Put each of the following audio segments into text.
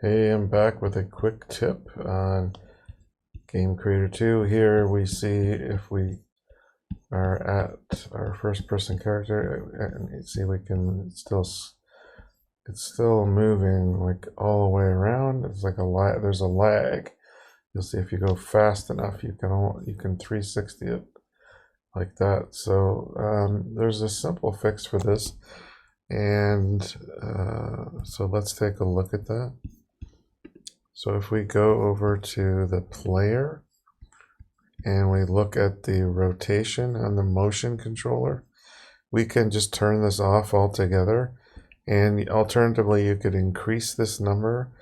Hey, I'm back with a quick tip on Game Creator 2. Here we see if we are at our first person character and you see we can it's still moving like all the way around. It's like there's a lag. You'll see if you go fast enough you can 360 it like that. So there's a simple fix for this, and so let's take a look at that. So if we go over to the player and we look at the rotation on the motion controller, we can just turn this off altogether. And alternatively, you could increase this number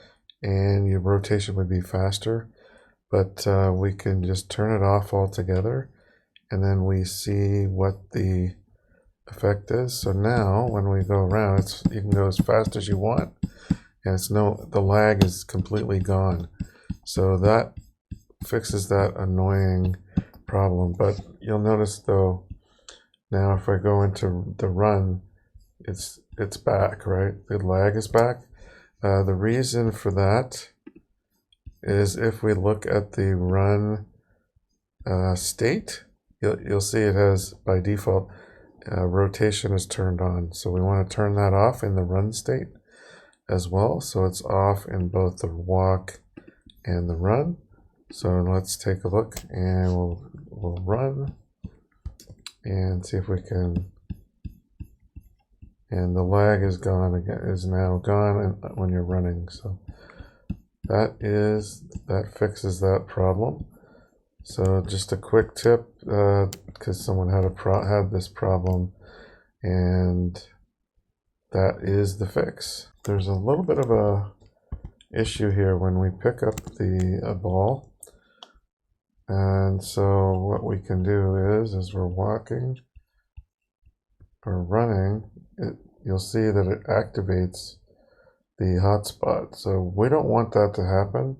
and your rotation would be faster. But we can just turn it off altogether, and then we see what the effect is. So now when we go around, you can go as fast as you want. And the lag is completely gone. So that fixes that annoying problem. But you'll notice though, now if I go into the run, it's back, right? The lag is back. The reason for that is if we look at the run state, you'll see it has by default rotation is turned on. So we want to turn that off in the run state as well, so it's off in both the walk and the run. So let's take a look, and we'll run and see if we can. And the lag is gone again, is now gone when you're running. So that fixes that problem. So just a quick tip, because someone had this problem, and that is the fix. There's a little bit of a issue here when we pick up the ball. And so what we can do is, as we're walking or running, you'll see that it activates the hotspot. So we don't want that to happen,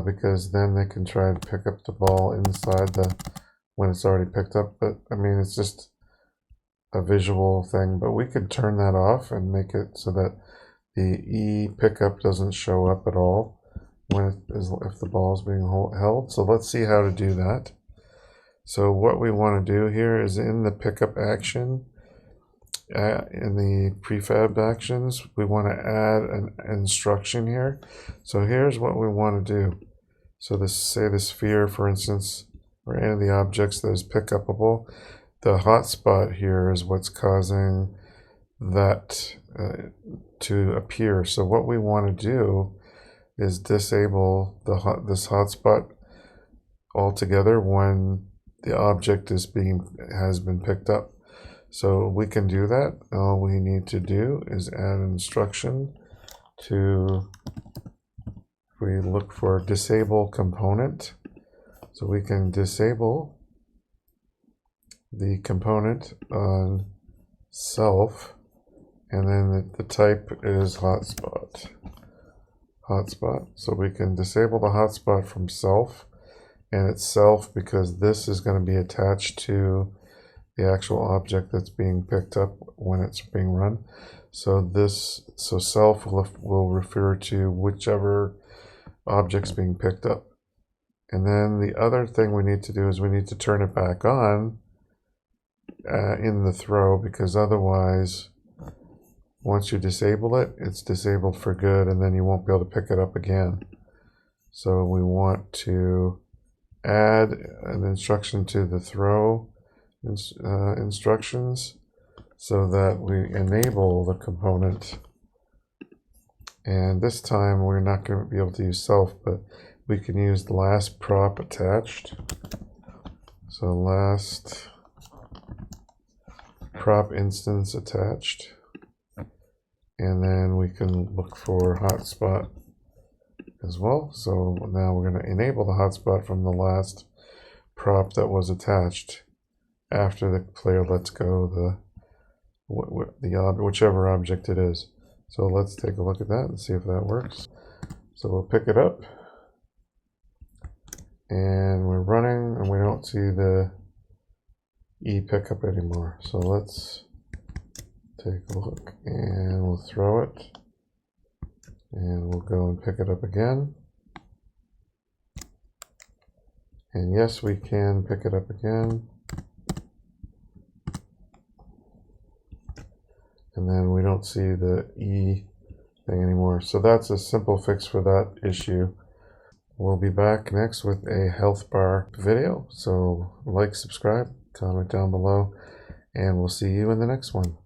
because then they can try to pick up the ball inside when it's already picked up. But I mean, it's just a visual thing, but we could turn that off and make it so that the E pickup doesn't show up at all if the ball is being held. So let's see how to do that. So what we want to do here is in the pickup action, in the prefab actions, we want to add an instruction here. So here's what we want to do. So say the sphere, for instance, or any of the objects that is pick upable, the hotspot here is what's causing that to appear. So what we want to do is disable this hotspot altogether when the object has been picked up. So we can do that. All we need to do is add an instruction to, if we look for disable component, so we can disable the component on self, and then the type is hotspot. So we can disable the hotspot from self, and it's self because this is going to be attached to the actual object that's being picked up when it's being run. So self will refer to whichever object's being picked up. And then the other thing we need to do is we need to turn it back on in the throw, because otherwise, once you disable it, it's disabled for good, and then you won't be able to pick it up again. So we want to add an instruction to the throw instructions so that we enable the component. And this time we're not going to be able to use self, but we can use the last prop attached. So last prop instance attached, and then we can look for hotspot as well. So now we're going to enable the hotspot from the last prop that was attached after the player lets go whichever object it is. So let's take a look at that and see if that works. So we'll pick it up, and we're running, and we don't see the E pickup anymore. So let's take a look, and we'll throw it. And we'll go and pick it up again. And yes, we can pick it up again. And then we don't see the E thing anymore. So that's a simple fix for that issue. We'll be back next with a health bar video. So like, subscribe, comment down below, and we'll see you in the next one.